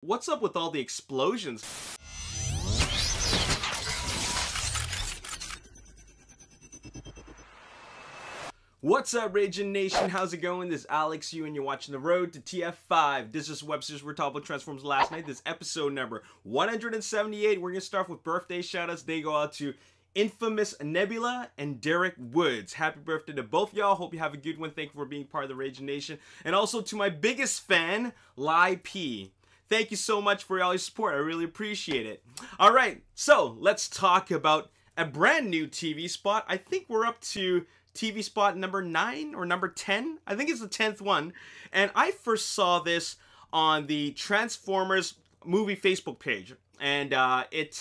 What's up with all the explosions? What's up, Ragin Nation? How's it going? This is Alex, and you're watching The Road to TF5. This is Webster's We're talking about Transformers last night. This is episode number 178. We're going to start off with birthday shoutouts. They go out to Infamous Nebula and Derek Woods. Happy birthday to both y'all. Hope you have a good one. Thank you for being part of the Ragin Nation. And also to my biggest fan, Lai P. Thank you so much for all your support. I really appreciate it. All right, so let's talk about a brand new TV spot. I think we're up to TV spot number 9 or number 10. I think it's the 10th one. And I first saw this on the Transformers movie Facebook page. And it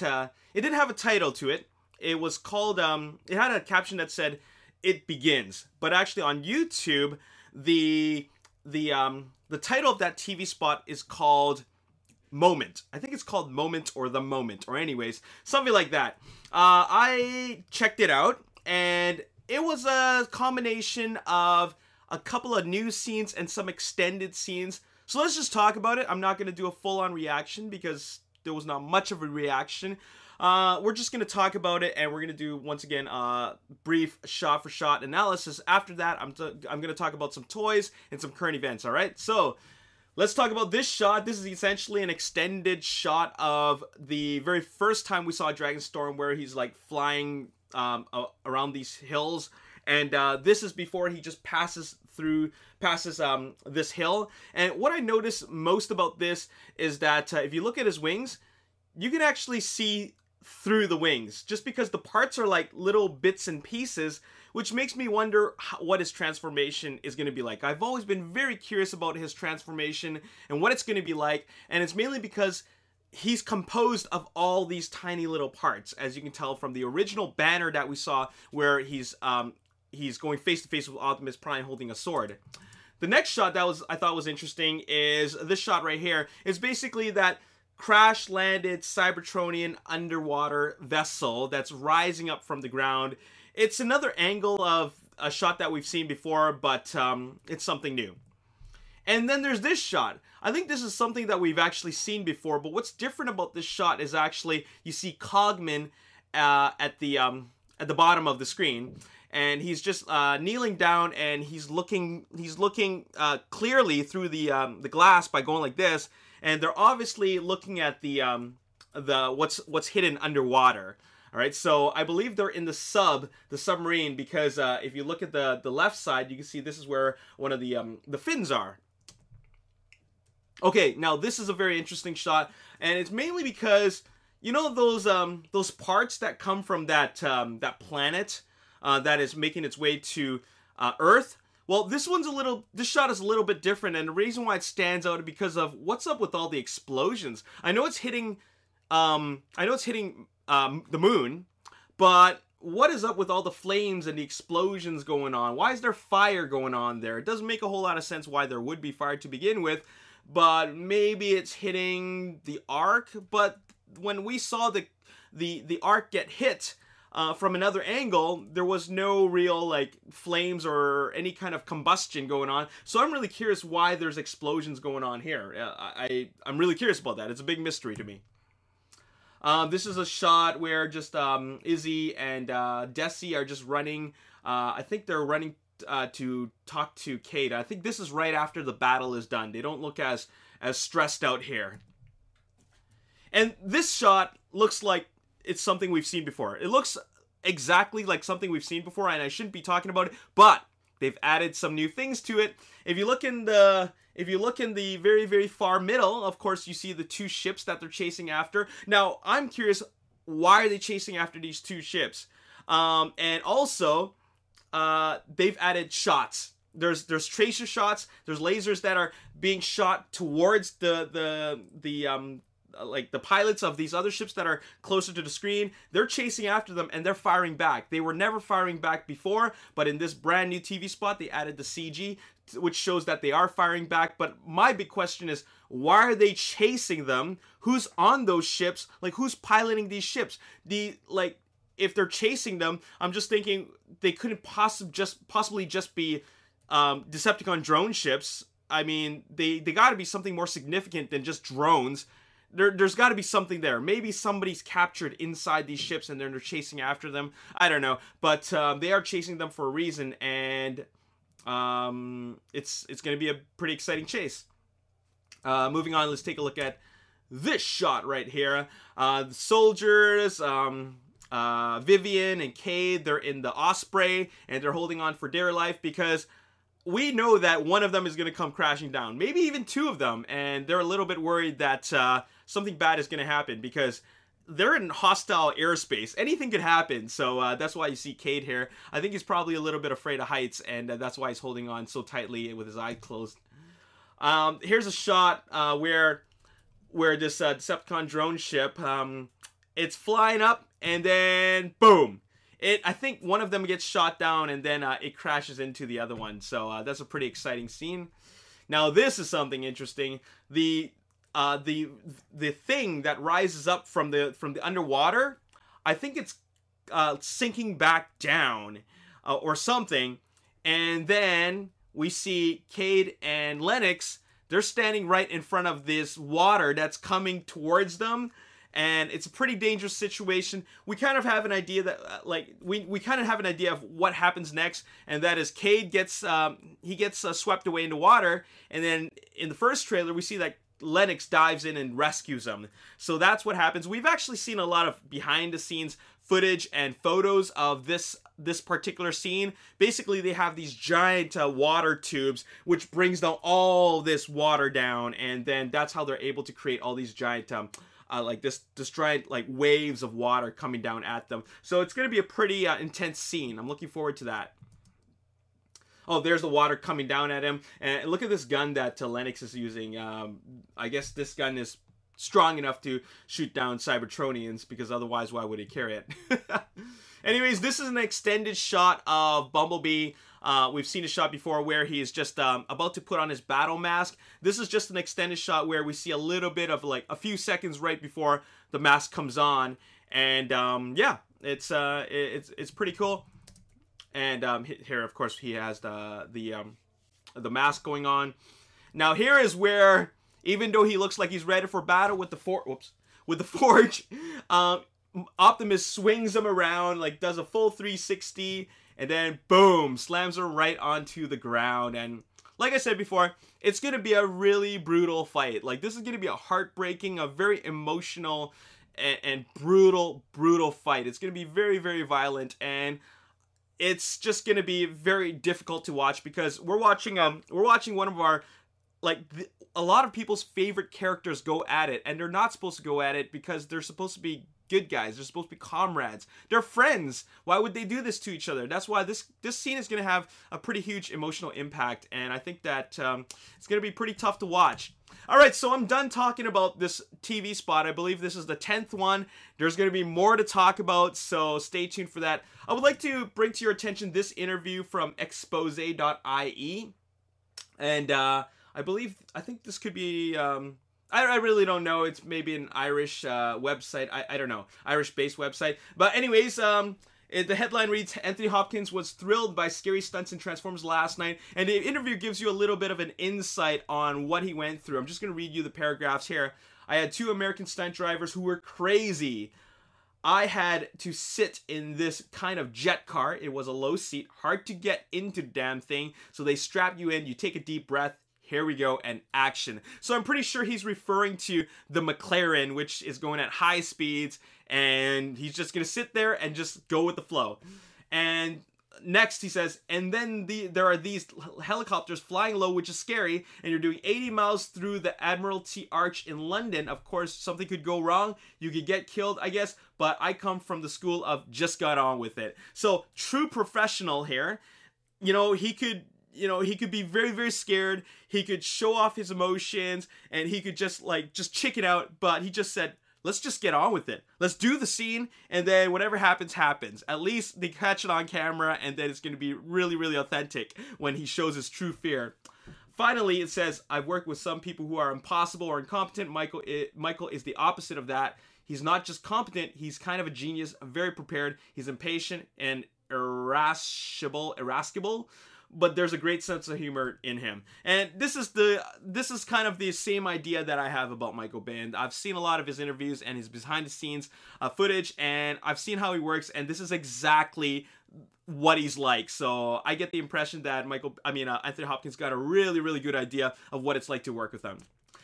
didn't have a title to it. It was called, it had a caption that said, "It Begins." But actually on YouTube, the title of that TV spot is called Moment. I think it's called Moment or The Moment, or anyways, something like that. I checked it out, and it was a combination of a couple of new scenes and some extended scenes. So let's just talk about it. I'm not going to do a full-on reaction because there was not much of a reaction. We're just going to talk about it, and we're going to do, once again, a brief shot-for-shot analysis. After that, I'm going to talk about some toys and some current events, all right? So let's talk about this shot. This is essentially an extended shot of the very first time we saw Dragon Storm, where he's like flying around these hills, and this is before he just passes this hill. And what I noticed most about this is that if you look at his wings, you can actually see through the wings, just because the parts are like little bits and pieces, which makes me wonder what his transformation is going to be like. I've always been very curious about his transformation and what it's going to be like, and it's mainly because he's composed of all these tiny little parts, as you can tell from the original banner that we saw, where he's going face to face with Optimus Prime holding a sword. The next shot that I thought was interesting is this shot right here. It's basically that crash-landed Cybertronian underwater vessel that's rising up from the ground. It's another angle of a shot that we've seen before, but it's something new. And then there's this shot. I think this is something that we've actually seen before, but what's different about this shot is actually you see Cogman at the bottom of the screen, and he's just kneeling down, and he's looking clearly through the glass by going like this, and they're obviously looking at the what's hidden underwater. All right, so I believe they're in the submarine, because if you look at the left side, you can see this is where one of the fins are. Okay, now this is a very interesting shot, and it's mainly because, you know, those parts that come from that planet that is making its way to Earth. Well, this shot is a little bit different, and the reason why it stands out is because of what's up with all the explosions. I know it's hitting the moon, but what is up with all the flames and the explosions going on? Why is there fire going on there? It doesn't make a whole lot of sense why there would be fire to begin with, but maybe it's hitting the Ark. But when we saw the Ark get hit from another angle, there was no real like flames or any kind of combustion going on. So I'm really curious why there's explosions going on here. I'm really curious about that. It's a big mystery to me. This is a shot where just Izzy and Desi are just running. I think they're running to talk to Kate. I think this is right after the battle is done. They don't look as stressed out here. And this shot looks like it's something we've seen before. It looks exactly like something we've seen before, and I shouldn't be talking about it, but they've added some new things to it. If you look in the very, very far middle, of course, you see the two ships that they're chasing after. Now, I'm curious, why are they chasing after these two ships? And also, they've added shots. There's tracer shots. There's lasers that are being shot towards like the pilots of these other ships that are closer to the screen. They're chasing after them, and they're firing back. They were never firing back before, but in this brand new TV spot, they added the CG, which shows that they are firing back. But my big question is, why are they chasing them? Who's on those ships? Like, who's piloting these ships? If they're chasing them, I'm just thinking they couldn't possibly just be Decepticon drone ships. I mean, they got to be something more significant than just drones. There's got to be something there. Maybe somebody's captured inside these ships and they're chasing after them. I don't know, but they are chasing them for a reason, and it's going to be a pretty exciting chase. Moving on, let's take a look at this shot right here. The soldiers, Vivian and Cade, they're in the Osprey, and they're holding on for dear life because we know that one of them is going to come crashing down. Maybe even two of them, and they're a little bit worried that something bad is going to happen because they're in hostile airspace. Anything could happen, so that's why you see Cade here. I think he's probably a little bit afraid of heights, and that's why he's holding on so tightly with his eyes closed. Here's a shot where this Decepticon drone ship, it's flying up, and then boom. I think one of them gets shot down, and then it crashes into the other one. So that's a pretty exciting scene. Now this is something interesting. The thing that rises up from the underwater, I think it's sinking back down or something, and then we see Cade and Lennox. They're standing right in front of this water that's coming towards them, and it's a pretty dangerous situation. We kind of have an idea that we kind of have an idea of what happens next, and that is Cade gets swept away into water, and then in the first trailer we see that Lennox dives in and rescues him. So that's what happens. We've actually seen a lot of behind the scenes footage and photos of this particular scene. Basically, they have these giant water tubes which brings down all this water down, and then that's how they're able to create all these giant like this giant like waves of water coming down at them. So it's going to be a pretty intense scene. I'm looking forward to that. Oh, there's the water coming down at him. And look at this gun that Lennox is using. I guess this gun is strong enough to shoot down Cybertronians, because otherwise why would he carry it? Anyways, this is an extended shot of Bumblebee. We've seen a shot before where he is just about to put on his battle mask. This is just an extended shot where we see a little bit of like a few seconds right before the mask comes on. And yeah, it's pretty cool. And here, of course, he has the mask going on. Now here is where, even though he looks like he's ready for battle with the forge, Optimus swings him around, like does a full 360, and then boom, slams her right onto the ground. And like I said before, it's gonna be a really brutal fight. Like, this is gonna be a heartbreaking, a very emotional and brutal fight. It's gonna be very, very violent, and it's just gonna be very difficult to watch because we're watching one of our, like, a lot of people's favorite characters go at it, and they're not supposed to go at it because they're supposed to be good guys. They're supposed to be comrades. They're friends. Why would they do this to each other? That's why this scene is going to have a pretty huge emotional impact, and I think that it's going to be pretty tough to watch. Alright, so I'm done talking about this TV spot. I believe this is the 10th one. There's going to be more to talk about, so stay tuned for that. I would like to bring to your attention this interview from expose.ie, and I think this could be, I really don't know. It's maybe an Irish website. I don't know. Irish-based website. But anyways, the headline reads, Anthony Hopkins was thrilled by scary stunts in Transformers last night. And the interview gives you a little bit of an insight on what he went through. I'm just going to read you the paragraphs here. I had 2 American stunt drivers who were crazy. I had to sit in this kind of jet car. It was a low seat, hard to get into the damn thing. So they strap you in, you take a deep breath. Here we go, and action. So I'm pretty sure he's referring to the McLaren, which is going at high speeds, and he's just going to sit there and just go with the flow. And next he says, and then there are these helicopters flying low, which is scary, and you're doing 80 miles through the Admiralty Arch in London. Of course, something could go wrong. You could get killed, I guess, but I come from the school of just got on with it. So, true professional here. You know, he could be very, very scared. He could show off his emotions, and he could just chicken out, but he just said, let's just get on with it. Let's do the scene, and then whatever happens, happens. At least they catch it on camera, and then it's going to be really, really authentic when he shows his true fear. Finally, it says, I've worked with some people who are impossible or incompetent. Michael is the opposite of that. He's not just competent, he's kind of a genius, very prepared. He's impatient and irascible. but there's a great sense of humor in him. And this is kind of the same idea that I have about Michael Bay. And I've seen a lot of his interviews and his behind the scenes footage, and I've seen how he works, and this is exactly what he's like. So I get the impression that Anthony Hopkins got a really, really good idea of what it's like to work with him.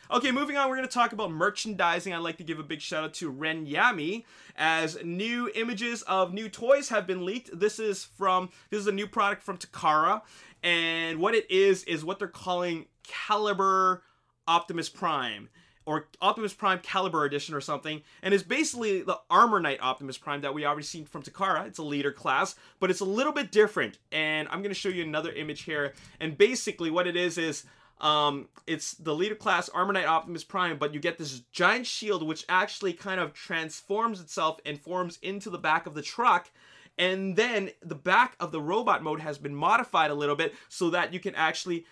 Okay, moving on, we're going to talk about merchandising. I'd like to give a big shout out to Ren Yami, as new images of new toys have been leaked. This is a new product from Takara, and what it is what they're calling Caliber Optimus Prime, or Optimus Prime Caliber Edition or something, and it's basically the Armor Knight Optimus Prime that we already seen from Takara. It's a leader class, but it's a little bit different, and I'm going to show you another image here, and basically what it is it's the leader class Armor Knight Optimus Prime, but you get this giant shield which actually kind of transforms itself and forms into the back of the truck. And then the back of the robot mode has been modified a little bit so that you can actually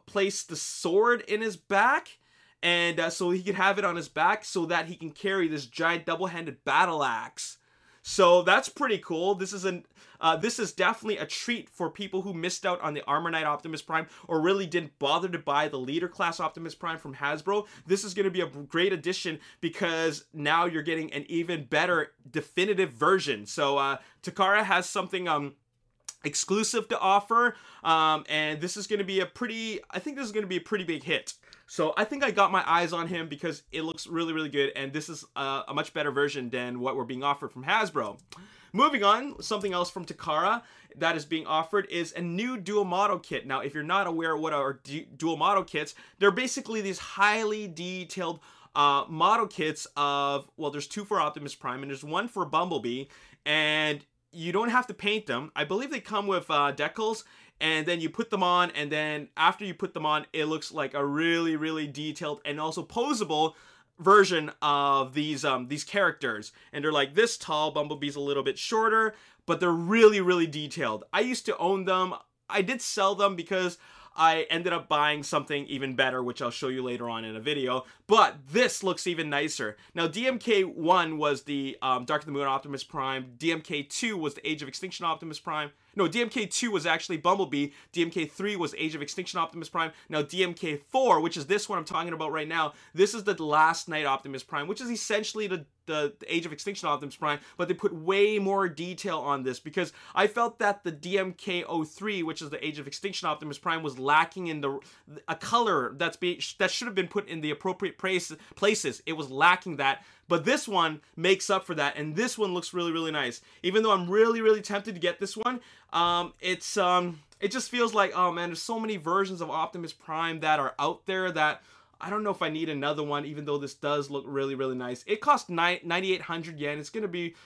place the sword in his back, and so he can have it on his back so that he can carry this giant double-handed battle axe. So that's pretty cool. This is definitely a treat for people who missed out on the Armor Knight Optimus Prime or really didn't bother to buy the leader class Optimus Prime from Hasbro. This is going to be a great addition because now you're getting an even better definitive version. So Takara has something exclusive to offer, and this is going to be I think this is going to be a pretty big hit. So I think I got my eyes on him because it looks really, really good, and this is a much better version than what we're being offered from Hasbro. Moving on, something else from Takara that is being offered is a new dual model kit. Now, if you're not aware of what are dual model kits, they're basically these highly detailed model kits of, well, there's two for Optimus Prime, and there's one for Bumblebee, and you don't have to paint them. I believe they come with decals, and then you put them on, and then after you put them on, it looks like a really, really detailed and also posable version of these characters. And they're like this tall. Bumblebee's a little bit shorter, but they're really, really detailed. I used to own them. I did sell them because I ended up buying something even better, which I'll show you later on in a video. But this looks even nicer. Now, DMK1 was the Dark of the Moon Optimus Prime. DMK2 was the Age of Extinction Optimus Prime. No, DMK2 was actually Bumblebee. DMK3 was Age of Extinction Optimus Prime. Now, DMK4, which is this one I'm talking about right now, this is the Last Night Optimus Prime, which is essentially the Age of Extinction Optimus Prime, but they put way more detail on this because I felt that the DMK03, which is the Age of Extinction Optimus Prime, was lacking in a color that should have been put in the appropriate places. It was lacking that. But this one makes up for that, and this one looks really, really nice. Even though I'm really, really tempted to get this one, it just feels like, oh man, there's so many versions of Optimus Prime that are out there that I don't know if I need another one, even though this does look really, really nice. It costs 9,800 yen.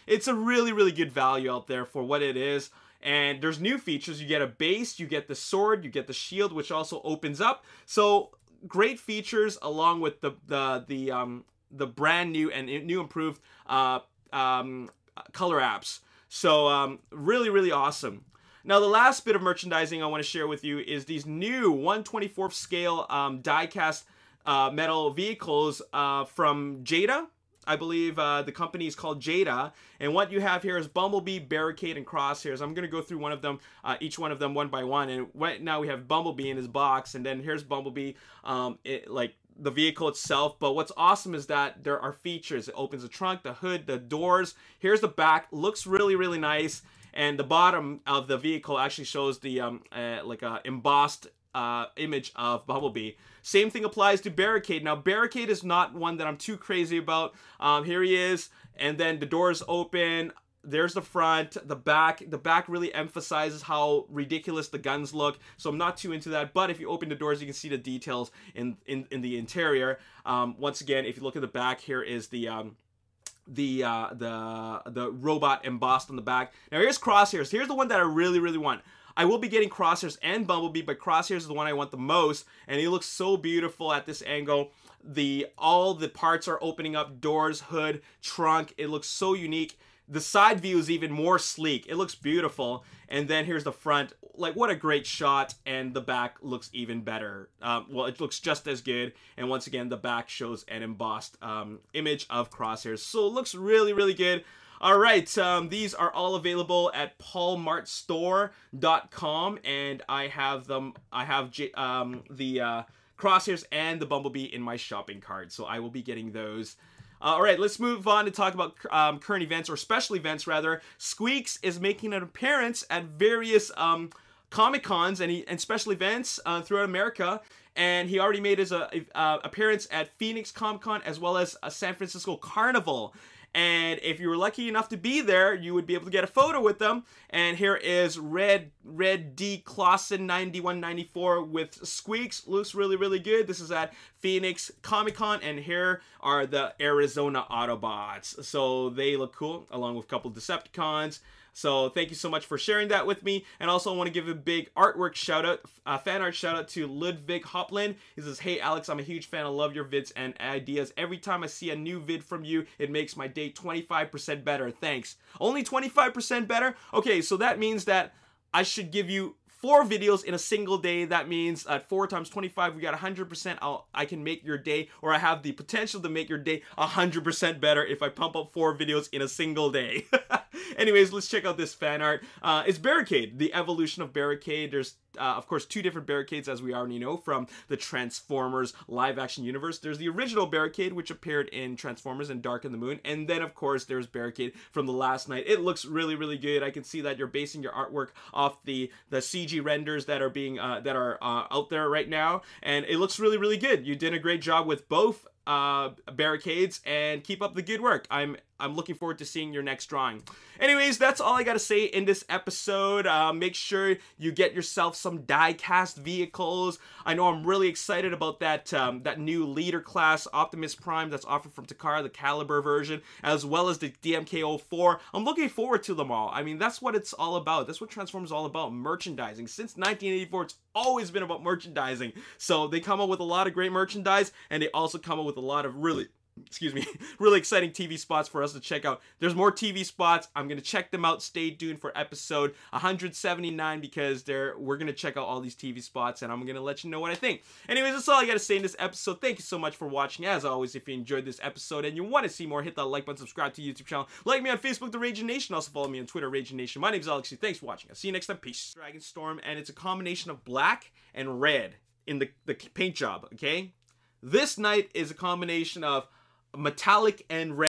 It's a really, really good value out there for what it is. And there's new features. You get a base, you get the sword, you get the shield, which also opens up. So great features along with the brand new and new improved color apps. So really, really awesome. Now, the last bit of merchandising I want to share with you is these new 1/24th scale die-cast metal vehicles from Jada. I believe the company is called Jada, and what you have here is Bumblebee, Barricade, and Crosshairs. I'm going to go through each one of them one by one, and right now we have Bumblebee in his box, and then here's Bumblebee, like the vehicle itself. But what's awesome is that there are features. It opens the trunk, the hood, the doors. Here's the back. Looks really, really nice, and the bottom of the vehicle actually shows the like a embossed image of Bumblebee. Same thing applies to Barricade. Now, Barricade is not one that I'm too crazy about. Here he is, and then the doors open. There's the front, the back. The back really emphasizes how ridiculous the guns look, so I'm not too into that. But if you open the doors, you can see the details in the interior. Once again, if you look at the back, here is the robot embossed on the back. Now here's Crosshairs. Here's the one that I really, really want. I will be getting Crosshairs and Bumblebee, but Crosshairs is the one I want the most, and he looks so beautiful at this angle. All the parts are opening up, doors, hood, trunk. It looks so unique. The side view is even more sleek. It looks beautiful. And then here's the front. Like, what a great shot. And the back looks even better. Well, it looks just as good. And once again, the back shows an embossed image of Crosshairs. So it looks really, really good. All right, these are all available at paulmartstore.com, and I have them. I have the Crosshairs and the Bumblebee in my shopping cart, so I will be getting those. All right, let's move on to talk about current events, or special events rather. Squeaks is making an appearance at various Comic-Cons and special events throughout America. And he already made his appearance at Phoenix Comic-Con as well as a San Francisco Carnival. And if you were lucky enough to be there, you would be able to get a photo with them. And here is Red D. Clausen 9194 with Squeaks. Looks really, really good. This is at Phoenix Comic-Con, and here are the Arizona Autobots. So they look cool, along with a couple Decepticons. So thank you so much for sharing that with me. And also I want to give a big artwork shout out, fan art shout out to Ludwig Hopland. He says, "Hey Alex, I'm a huge fan. I love your vids and ideas. Every time I see a new vid from you, it makes my day 25% better. Thanks." Only 25% better? Okay, so that means that I should give you 4 videos in a single day. That means at 4 times 25, we got 100%. I can make your day, or I have the potential to make your day 100% better if I pump up 4 videos in a single day. Anyways, let's check out this fan art. It's Barricade, the evolution of Barricade. There's of course, 2 different Barricades, as we already know from the Transformers live-action universe. There's the original Barricade, which appeared in Transformers and Dark in the Moon, and then, of course, there's Barricade from the last night. It looks really, really good. I can see that you're basing your artwork off the CG renders that are being out there right now, and it looks really, really good. You did a great job with both Barricades, and keep up the good work. I'm looking forward to seeing your next drawing. Anyways, that's all I gotta say in this episode. Make sure you get yourself some die-cast vehicles. I know I'm really excited about that new leader class Optimus Prime that's offered from Takara, the Caliber version, as well as the DMK-04. I'm looking forward to them all. I mean, that's what it's all about. That's what Transformers is all about, merchandising. Since 1984, it's always been about merchandising. So they come up with a lot of great merchandise, and they also come up with a lot of really exciting TV spots for us to check out. There's more TV spots. I'm going to check them out. Stay tuned for episode 179 because we're going to check out all these TV spots, and I'm going to let you know what I think. Anyways, that's all I got to say in this episode. Thank you so much for watching. As always, if you enjoyed this episode and you want to see more, hit that like button, subscribe to the YouTube channel, like me on Facebook, The Ragin Nation. Also follow me on Twitter, Ragin Nation. My name's Alex. Thanks for watching. I'll see you next time. Peace. Dragon Storm, and it's a combination of black and red in the paint job, okay? This night is a combination of metallic and red.